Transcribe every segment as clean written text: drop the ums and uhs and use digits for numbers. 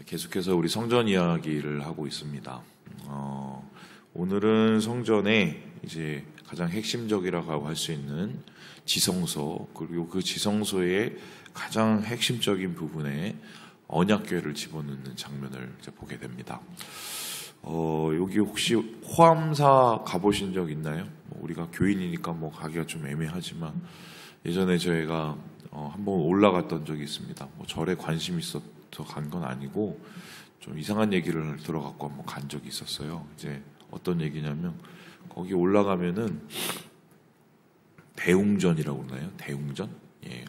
계속해서 우리 성전 이야기를 하고 있습니다. 오늘은 성전의 이제 가장 핵심적이라고 할 수 있는 지성소, 그리고 그 지성소의 가장 핵심적인 부분에 언약궤를 집어넣는 장면을 이제 보게 됩니다. 여기 혹시 호암사 가보신 적 있나요? 우리가 교인이니까 가기가 좀 애매하지만 예전에 저희가 한번 올라갔던 적이 있습니다. 절에 관심이 있어서 간 건 아니고 좀 이상한 얘기를 들어갖고 한번 간 적이 있었어요. 이제 어떤 얘기냐면 거기 올라가면은 대웅전이라고 그러나요? 대웅전? 예,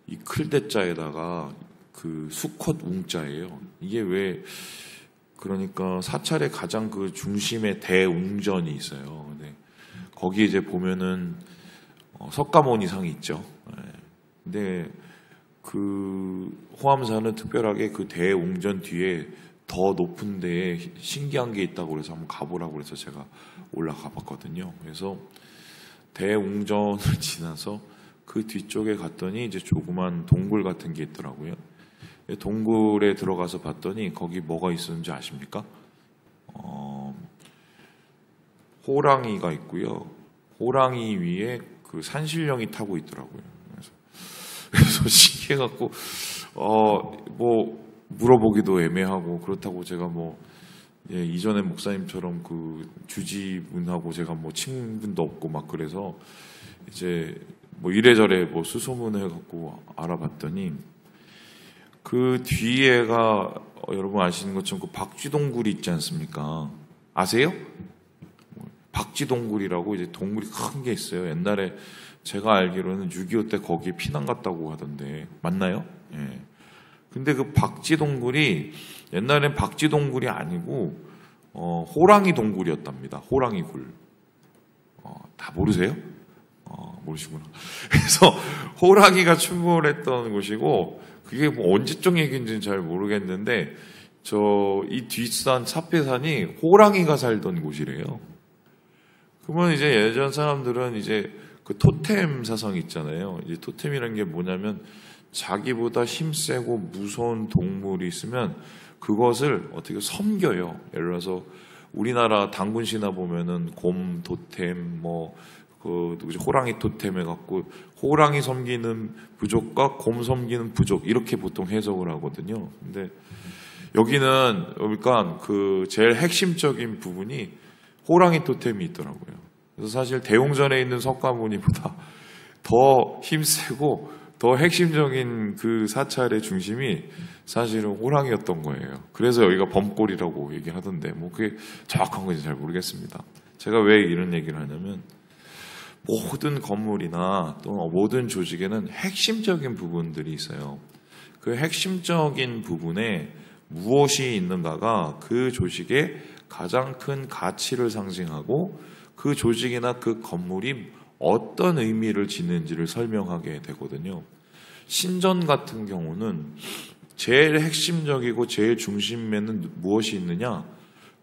이 클대자에다가 그 수컷 웅자예요. 이게 왜 그러니까 사찰의 가장 그 중심에 대웅전이 있어요. 근데 거기 이제 보면은 석가모니상이 있죠. 예. 근데 그 호암사는 특별하게 그 대웅전 뒤에 더 높은 데에 신기한 게 있다고 그래서 한번 가보라고 그래서 제가 올라가 봤거든요. 그래서 대웅전을 지나서 그 뒤쪽에 갔더니 이제 조그만 동굴 같은 게 있더라고요. 동굴에 들어가서 봤더니 거기 뭐가 있었는지 아십니까? 호랑이가 있고요. 호랑이 위에 그 산신령이 타고 있더라고요. 그래서 신기해갖고 물어보기도 애매하고 그렇다고 제가 이전에 목사님처럼 그 주지분하고 제가 친분도 없고 막 그래서 이제 이래저래 수소문을 해갖고 알아봤더니 그 뒤에가 여러분 아시는 것처럼 그 박쥐동굴이 있지 않습니까? 아세요? 박쥐동굴이라고 이제 동굴이 큰 게 있어요. 옛날에 제가 알기로는 6.25 때 거기에 피난 갔다고 하던데 맞나요? 예. 근데 그 박쥐동굴이 옛날엔 박쥐동굴이 아니고 호랑이 동굴이었답니다. 호랑이 굴. 다 모르세요? 모르시구나. 그래서 호랑이가 출몰했던 곳이고 그게 언제적 얘기인지는 잘 모르겠는데 이 뒷산 사패산이 호랑이가 살던 곳이래요. 그러면 이제 예전 사람들은 이제 그 토템 사상 있잖아요. 이제 토템이라는 게 뭐냐면 자기보다 힘세고 무서운 동물이 있으면 그것을 어떻게 섬겨요. 예를 들어서 우리나라 당군 신화 보면은 곰 토템 호랑이 토템 해갖고 호랑이 섬기는 부족과 곰 섬기는 부족 이렇게 보통 해석을 하거든요. 근데 여기는 그러니까 그 제일 핵심적인 부분이 호랑이 토템이 있더라고요. 그래서 사실 대웅전에 있는 석가모니보다 더 힘세고 더 핵심적인 그 사찰의 중심이 사실은 호랑이였던 거예요. 그래서 여기가 범골이라고 얘기하던데 그게 정확한 건지 잘 모르겠습니다. 제가 왜 이런 얘기를 하냐면 모든 건물이나 또 모든 조직에는 핵심적인 부분들이 있어요. 그 핵심적인 부분에 무엇이 있는가가 그 조직의 가장 큰 가치를 상징하고 그 조직이나 그 건물이 어떤 의미를 지는지를 설명하게 되거든요. 신전 같은 경우는 제일 핵심적이고 제일 중심에는 무엇이 있느냐?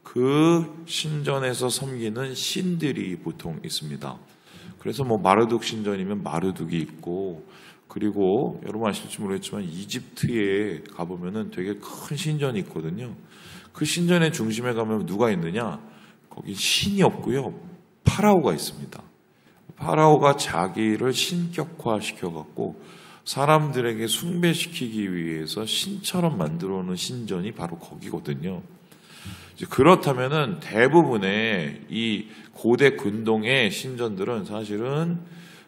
그 신전에서 섬기는 신들이 보통 있습니다. 그래서 마르둑 신전이면 마르둑이 있고 그리고 여러분 아실지 모르겠지만 이집트에 가보면은 되게 큰 신전이 있거든요. 그 신전의 중심에 가면 누가 있느냐? 거기 신이 없고요. 파라오가 있습니다. 파라오가 자기를 신격화시켜갖고 사람들에게 숭배시키기 위해서 신처럼 만들어 놓은 신전이 바로 거기거든요. 그렇다면은 대부분의 이 고대 근동의 신전들은 사실은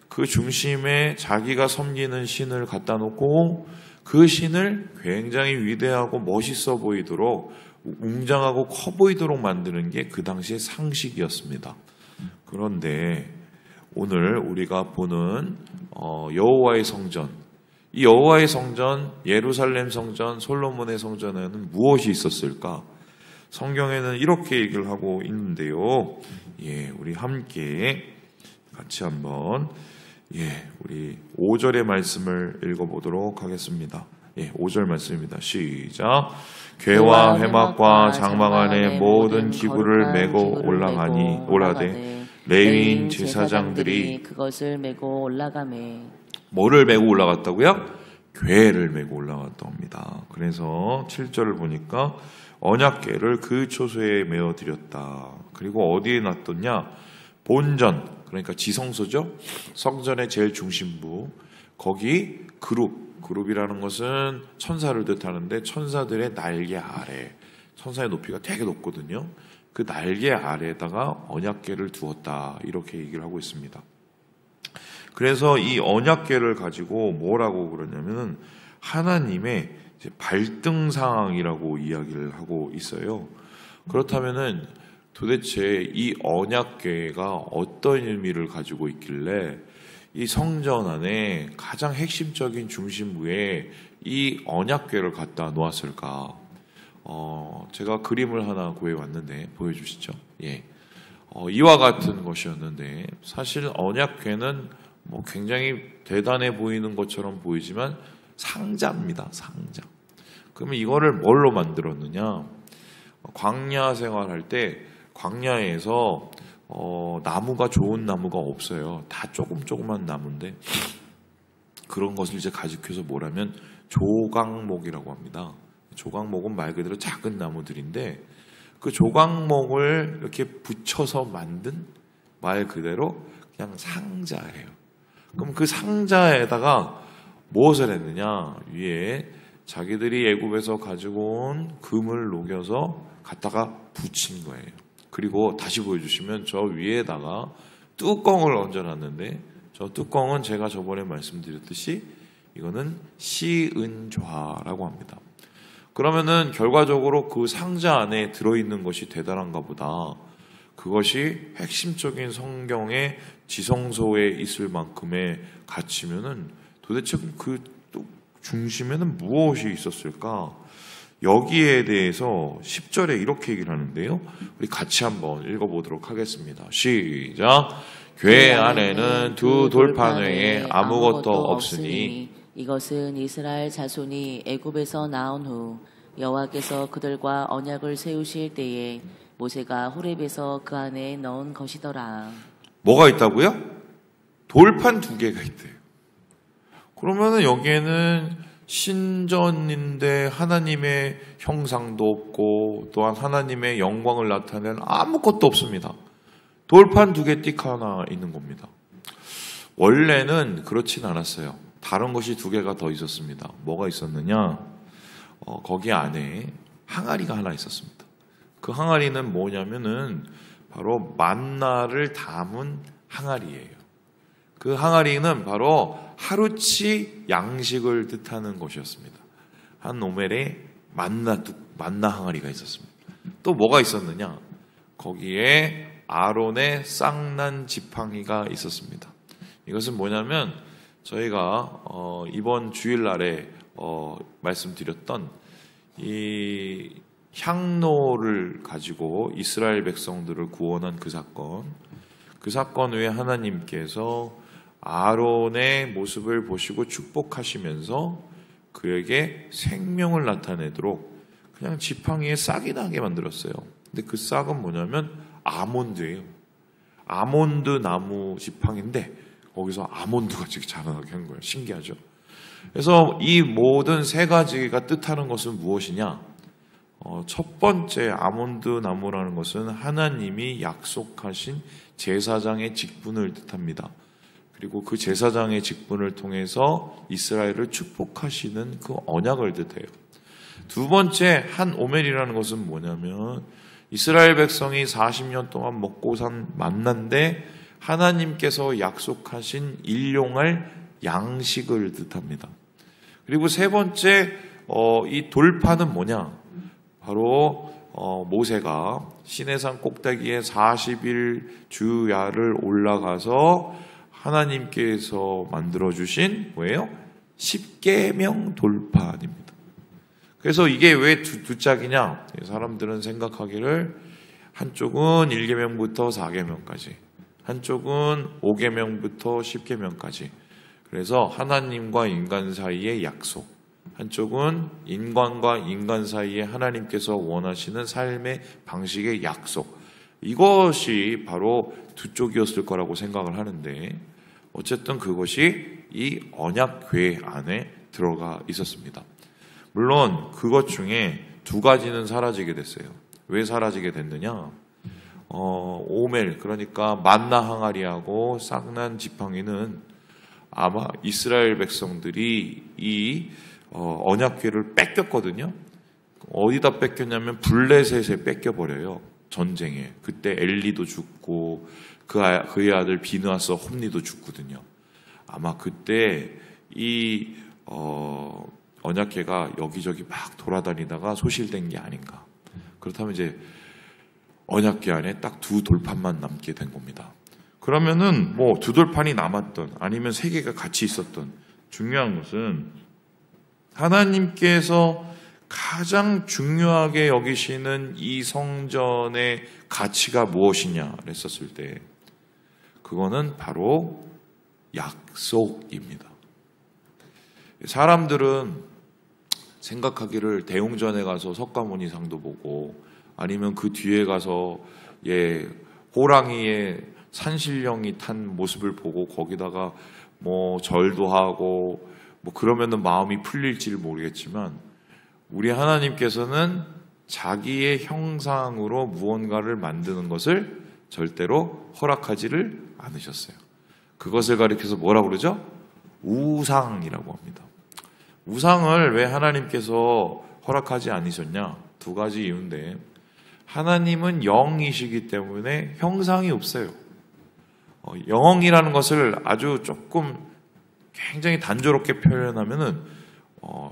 그 중심에 자기가 섬기는 신을 갖다 놓고 그 신을 굉장히 위대하고 멋있어 보이도록 웅장하고 커 보이도록 만드는 게 그 당시의 상식이었습니다. 그런데 오늘 우리가 보는 여호와의 성전, 이 여호와의 성전, 예루살렘 성전, 솔로몬의 성전에는 무엇이 있었을까? 성경에는 이렇게 얘기를 하고 있는데요. 우리 함께 같이 한번 우리 5절의 말씀을 읽어보도록 하겠습니다. 5절 말씀입니다. 시작. 궤와 회막과 장막 안에 모든 기구를 메고 올라가되 레위인 제사장들이 그것을 메고 올라가매. 뭐를 메고 올라갔다고요? 궤를 메고 올라갔다고 합니다. 그래서 7절을 보니까 언약궤를 그 초소에 메어 드렸다. 그리고 어디에 놨더냐? 본전, 그러니까 지성소죠. 성전의 제일 중심부, 거기 그룹이라는 것은 천사를 뜻하는데 천사들의 날개 아래, 천사의 높이가 되게 높거든요. 그 날개 아래에다가 언약궤를 두었다, 이렇게 얘기를 하고 있습니다. 그래서 이 언약궤를 가지고 뭐라고 그러냐면은 하나님의 이제 발등상이라고 이야기를 하고 있어요. 그렇다면은 도대체 이 언약궤가 어떤 의미를 가지고 있길래 이 성전 안에 가장 핵심적인 중심부에 이 언약궤를 갖다 놓았을까? 제가 그림을 하나 구해왔는데 보여주시죠. 예. 이와 같은 것이었는데, 사실 언약궤는 굉장히 대단해 보이는 것처럼 보이지만 상자입니다. 상자. 그러면 이거를 뭘로 만들었느냐? 광야 생활할 때 광야에서 나무가 좋은 나무가 없어요. 다 조그만 나무인데 그런 것을 이제 가지고서 뭐라면 조각목이라고 합니다. 조각목은 말 그대로 작은 나무들인데 그 조각목을 이렇게 붙여서 만든 말 그대로 그냥 상자예요. 그럼 그 상자에다가 무엇을 했느냐? 위에 자기들이 애굽에서 가지고 온 금을 녹여서 갖다가 붙인 거예요. 그리고 다시 보여주시면 저 위에다가 뚜껑을 얹어놨는데, 저 뚜껑은 제가 저번에 말씀드렸듯이 이거는 시은좌라고 합니다. 그러면은 결과적으로 그 상자 안에 들어있는 것이 대단한가 보다. 그것이 핵심적인 성경의 지성소에 있을 만큼의 가치면은 도대체 그 중심에는 무엇이 있었을까? 여기에 대해서 10절에 이렇게 얘기를 하는데요. 우리 같이 한번 읽어보도록 하겠습니다. 시작. 궤 안에는 두 돌판 외에 아무것도 없으니 이것은 이스라엘 자손이 애굽에서 나온 후 여호와께서 그들과 언약을 세우실 때에 모세가 호렙에서 그 안에 넣은 것이더라. 뭐가 있다고요? 돌판 2개가 있대요. 그러면은 여기에는 신전인데 하나님의 형상도 없고 또한 하나님의 영광을 나타내는 아무것도 없습니다. 돌판 2개 띡 하나 있는 겁니다. 원래는 그렇진 않았어요. 다른 것이 2개가 더 있었습니다. 뭐가 있었느냐? 거기 안에 항아리가 하나 있었습니다. 그 항아리는 뭐냐면은 바로 만나를 담은 항아리예요. 그 항아리는 바로 하루치 양식을 뜻하는 것이었습니다. 한 오멜에 만나 항아리가 있었습니다. 또 뭐가 있었느냐? 거기에 아론의 쌍난 지팡이가 있었습니다. 이것은 뭐냐면 저희가 이번 주일날에 말씀드렸던 이 향로를 가지고 이스라엘 백성들을 구원한 그 사건 후에 하나님께서 아론의 모습을 보시고 축복하시면서 그에게 생명을 나타내도록 그냥 지팡이에 싹이 나게 만들었어요. 근데 그 싹은 뭐냐면 아몬드예요. 아몬드 나무 지팡인데 거기서 아몬드가 지금 자라나게 한 거예요. 신기하죠? 그래서 이 모든 3가지가 뜻하는 것은 무엇이냐? 첫 번째 아몬드 나무라는 것은 하나님이 약속하신 제사장의 직분을 뜻합니다. 그리고 그 제사장의 직분을 통해서 이스라엘을 축복하시는 그 언약을 뜻해요. 2번째 한 오멜이라는 것은 뭐냐면 이스라엘 백성이 40년 동안 먹고 산 만나인데 하나님께서 약속하신 일용할 양식을 뜻합니다. 그리고 3번째 이 돌판은 뭐냐? 바로 모세가 시내산 꼭대기에 40일 주야를 올라가서 하나님께서 만들어주신 뭐예요? 10계명 돌판입니다. 그래서 이게 왜 두 짝이냐? 사람들은 생각하기를 한쪽은 1계명부터 4계명까지, 한쪽은 5계명부터 10계명까지. 그래서 하나님과 인간 사이의 약속, 한쪽은 인간과 인간 사이에 하나님께서 원하시는 삶의 방식의 약속, 이것이 바로 두 쪽이었을 거라고 생각을 하는데 어쨌든 그것이 이 언약궤 안에 들어가 있었습니다. 물론 그것 중에 2가지는 사라지게 됐어요. 왜 사라지게 됐느냐? 오멜, 그러니까 만나 항아리하고 쌍난 지팡이는 아마 이스라엘 백성들이 이 언약궤를 뺏겼거든요. 어디다 뺏겼냐면 블레셋에 뺏겨버려요. 전쟁에. 그때 엘리도 죽고 그의 아들 비느하스 홈리도 죽거든요. 아마 그때 이 언약궤가 여기저기 막 돌아다니다가 소실된 게 아닌가. 그렇다면 이제 언약궤 안에 딱 2돌판만 남게 된 겁니다. 그러면은 뭐 2돌판이 남았던 아니면 3개가 같이 있었던, 중요한 것은 하나님께서 가장 중요하게 여기시는 이 성전의 가치가 무엇이냐 했었을 때 그거는 바로 약속입니다. 사람들은 생각하기를 대웅전에 가서 석가모니상도 보고 아니면 그 뒤에 가서 호랑이의 산신령이 탄 모습을 보고 거기다가 뭐 절도 하고 뭐 그러면은 마음이 풀릴지를 모르겠지만 우리 하나님께서는 자기의 형상으로 무언가를 만드는 것을 절대로 허락하지를 않으셨어요. 그것을 가리켜서 뭐라고 그러죠? 우상이라고 합니다. 우상을 왜 하나님께서 허락하지 않으셨냐? 2가지 이유인데, 하나님은 영이시기 때문에 형상이 없어요. 영이라는 것을 아주 조금 굉장히 단조롭게 표현하면은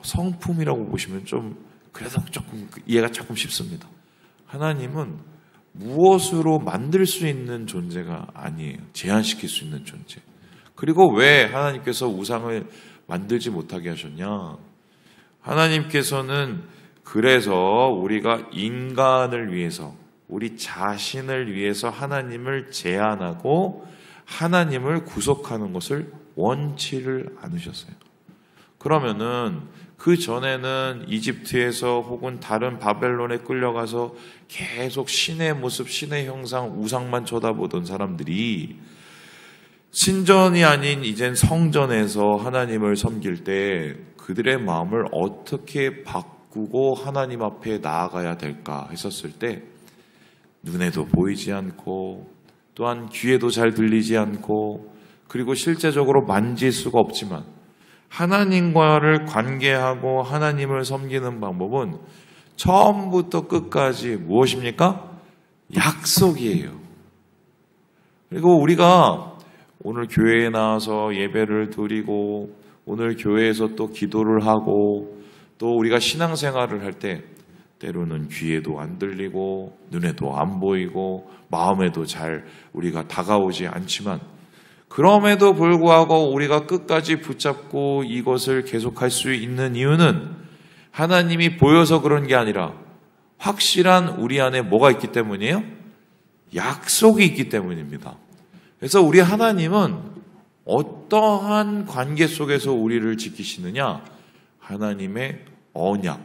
성품이라고 보시면 좀 그래도 조금 이해가 조금 쉽습니다. 하나님은 무엇으로 만들 수 있는 존재가 아니에요. 제한시킬 수 있는 존재. 그리고 왜 하나님께서 우상을 만들지 못하게 하셨냐? 하나님께서는 그래서 우리가 인간을 위해서, 우리 자신을 위해서 하나님을 제한하고 하나님을 구속하는 것을 원치를 않으셨어요. 그러면은 그 전에는 이집트에서 혹은 다른 바벨론에 끌려가서 계속 신의 모습, 신의 형상, 우상만 쳐다보던 사람들이 신전이 아닌 이젠 성전에서 하나님을 섬길 때 그들의 마음을 어떻게 바꾸고 하나님 앞에 나아가야 될까 했었을 때 눈에도 보이지 않고 또한 귀에도 잘 들리지 않고 그리고 실제적으로 만질 수가 없지만 하나님과를 관계하고 하나님을 섬기는 방법은 처음부터 끝까지 무엇입니까? 약속이에요. 그리고 우리가 오늘 교회에 나와서 예배를 드리고 오늘 교회에서 또 기도를 하고 또 우리가 신앙생활을 할 때 때로는 귀에도 안 들리고 눈에도 안 보이고 마음에도 잘 우리가 다가오지 않지만 그럼에도 불구하고 우리가 끝까지 붙잡고 이것을 계속할 수 있는 이유는 하나님이 보여서 그런 게 아니라 확실한 우리 안에 뭐가 있기 때문이에요? 약속이 있기 때문입니다. 그래서 우리 하나님은 어떠한 관계 속에서 우리를 지키시느냐? 하나님의 언약,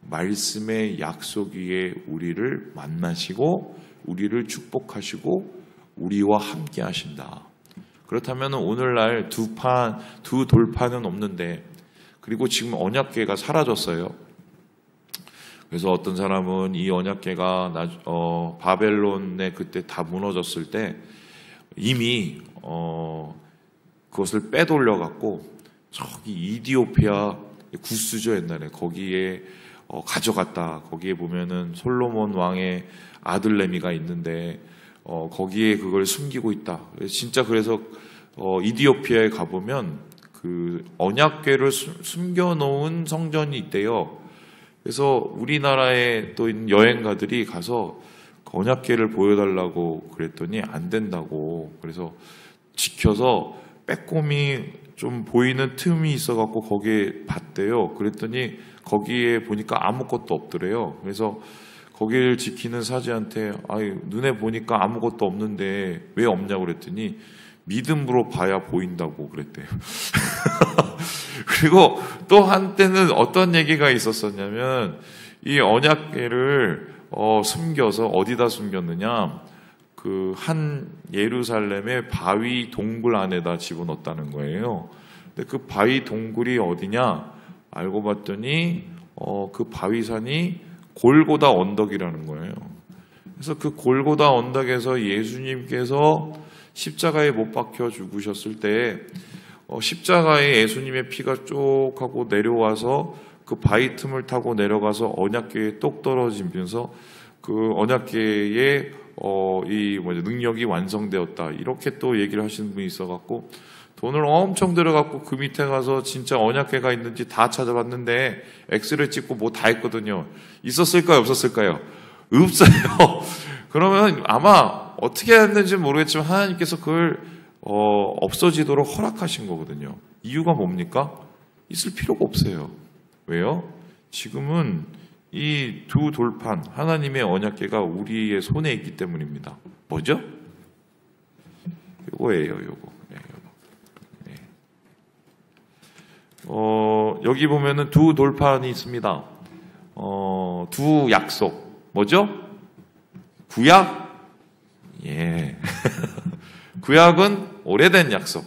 말씀의 약속 위에 우리를 만나시고 우리를 축복하시고 우리와 함께 하신다. 그렇다면 오늘날 두 돌판은 없는데 그리고 지금 언약궤가 사라졌어요. 그래서 어떤 사람은 이 언약궤가 바벨론에 그때 다 무너졌을 때 이미 그것을 빼돌려 갖고 저기 이디오피아 구스죠 옛날에 거기에 가져갔다. 거기에 보면은 솔로몬 왕의 아들 레미가 있는데 거기에 그걸 숨기고 있다. 진짜 그래서 이디오피아에 가보면 그 언약궤를 숨겨놓은 성전이 있대요. 그래서 우리나라에 또 있는 여행가들이 가서 언약궤를 보여달라고 그랬더니 안 된다고. 그래서 지켜서 빼꼼히 좀 보이는 틈이 있어갖고 거기에 봤대요. 그랬더니 거기에 보니까 아무것도 없더래요. 그래서 거기를 지키는 사제한테 눈에 보니까 아무것도 없는데 왜 없냐고 그랬더니 믿음으로 봐야 보인다고 그랬대요. 그리고 또 한때는 어떤 얘기가 있었었냐면 이 언약궤를 숨겨서 어디다 숨겼느냐 그 한 예루살렘의 바위 동굴 안에다 집어넣었다는 거예요. 근데 그 바위 동굴이 어디냐 알고 봤더니 그 바위산이 골고다 언덕이라는 거예요. 그래서 그 골고다 언덕에서 예수님께서 십자가에 못 박혀 죽으셨을 때 십자가에 예수님의 피가 쭉 하고 내려와서 그 바위 틈을 타고 내려가서 언약궤에 똑 떨어지면서 그 언약궤의 능력이 완성되었다. 이렇게 또 얘기를 하시는 분이 있어갖고 돈을 엄청 들어갖고 그 밑에 가서 진짜 언약궤가 있는지 다 찾아봤는데 엑스를 찍고 뭐 다 했거든요. 있었을까요? 없었을까요? 없어요. 그러면 아마 어떻게 했는지 모르겠지만 하나님께서 그걸 없어지도록 허락하신 거거든요. 이유가 뭡니까? 있을 필요가 없어요. 왜요? 지금은 이 두 돌판 하나님의 언약궤가 우리의 손에 있기 때문입니다. 뭐죠? 요거예요. 요거. 네. 여기 보면은 두 돌판이 있습니다. 두 약속. 뭐죠? 구약? 예. 구약은 오래된 약속.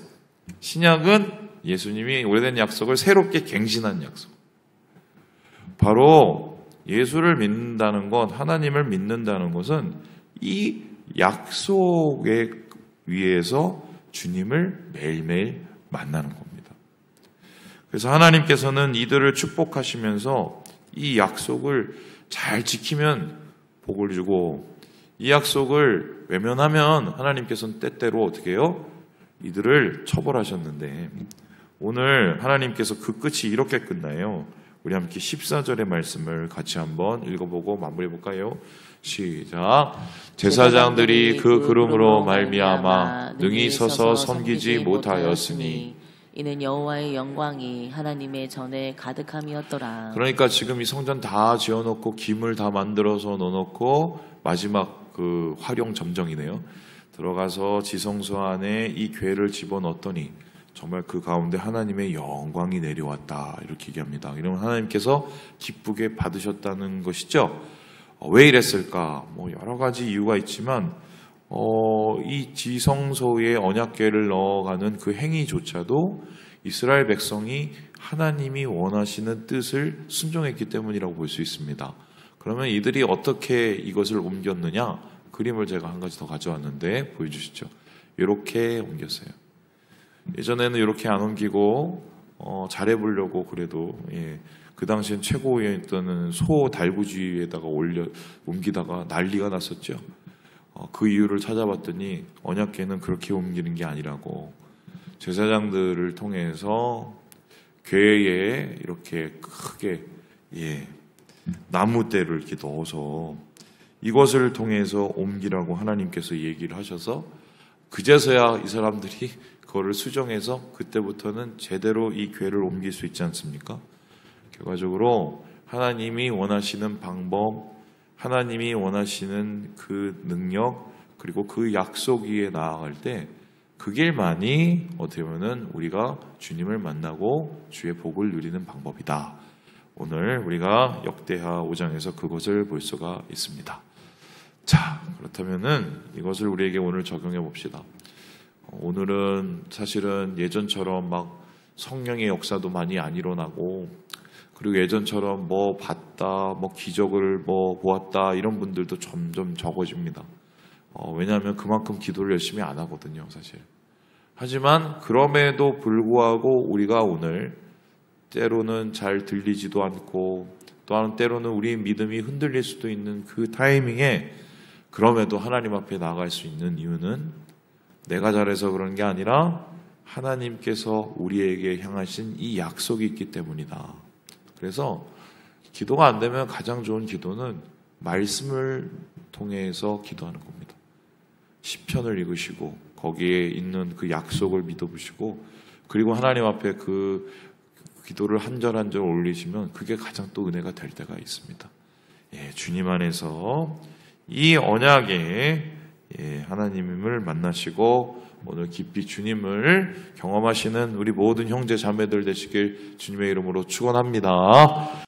신약은 예수님이 오래된 약속을 새롭게 갱신한 약속. 바로 예수를 믿는다는 것, 하나님을 믿는다는 것은 이 약속에 위해서 주님을 매일매일 만나는 겁니다. 그래서 하나님께서는 이들을 축복하시면서 이 약속을 잘 지키면 복을 주고 이 약속을 외면하면 하나님께서는 때때로 어떻게 해요? 이들을 처벌하셨는데 오늘 하나님께서 그 끝이 이렇게 끝나요. 우리 함께 14절의 말씀을 같이 한번 읽어보고 마무리해 볼까요? 시작. 제사장들이 그 그름으로 말미암아 능히 서서 섬기지 못하였으니 이는 여호와의 영광이 하나님의 전에 가득함이었더라. 그러니까 지금 이 성전 다 지어놓고 김을 다 만들어서 넣어놓고 마지막 그 활용 점정이네요. 들어가서 지성소 안에 이 궤를 집어넣었더니 정말 그 가운데 하나님의 영광이 내려왔다 이렇게 얘기합니다. 이러면 하나님께서 기쁘게 받으셨다는 것이죠. 왜 이랬을까? 뭐 여러 가지 이유가 있지만 이 지성소에 언약궤를 넣어가는 그 행위조차도 이스라엘 백성이 하나님이 원하시는 뜻을 순종했기 때문이라고 볼 수 있습니다. 그러면 이들이 어떻게 이것을 옮겼느냐? 그림을 제가 한 가지 더 가져왔는데 보여주시죠. 이렇게 옮겼어요. 예전에는 이렇게 안 옮기고 잘해보려고 그래도 그 당시엔 최고였던 소 달구지에다가 옮기다가 난리가 났었죠. 그 이유를 찾아봤더니 언약궤는 그렇게 옮기는 게 아니라고 제사장들을 통해서 궤에 이렇게 크게 나무대를 이렇게 넣어서 이것을 통해서 옮기라고 하나님께서 얘기를 하셔서 그제서야 이 사람들이 그거를 수정해서 그때부터는 제대로 이 궤를 옮길 수 있지 않습니까? 결과적으로 하나님이 원하시는 방법, 하나님이 원하시는 그 능력, 그리고 그 약속 위에 나아갈 때 그 길만이 어떻게 보면 우리가 주님을 만나고 주의 복을 누리는 방법이다. 오늘 우리가 역대하 5장에서 그것을 볼 수가 있습니다. 자, 그렇다면은 이것을 우리에게 오늘 적용해 봅시다. 오늘은 사실은 예전처럼 막 성령의 역사도 많이 안 일어나고 그리고 예전처럼 뭐 봤다, 뭐 기적을 뭐 보았다 이런 분들도 점점 적어집니다. 왜냐하면 그만큼 기도를 열심히 안 하거든요, 사실. 하지만 그럼에도 불구하고 우리가 오늘 때로는 잘 들리지도 않고 또한 때로는 우리의 믿음이 흔들릴 수도 있는 그 타이밍에 그럼에도 하나님 앞에 나아갈 수 있는 이유는 내가 잘해서 그런 게 아니라 하나님께서 우리에게 향하신 이 약속이 있기 때문이다. 그래서 기도가 안 되면 가장 좋은 기도는 말씀을 통해서 기도하는 겁니다. 시편을 읽으시고 거기에 있는 그 약속을 믿어보시고 그리고 하나님 앞에 그 기도를 한 절 한 절 올리시면 그게 가장 또 은혜가 될 때가 있습니다. 주님 안에서 이 언약에 하나님을 만나시고 오늘 깊이 주님을 경험하시는 우리 모든 형제 자매들 되시길 주님의 이름으로 축원합니다.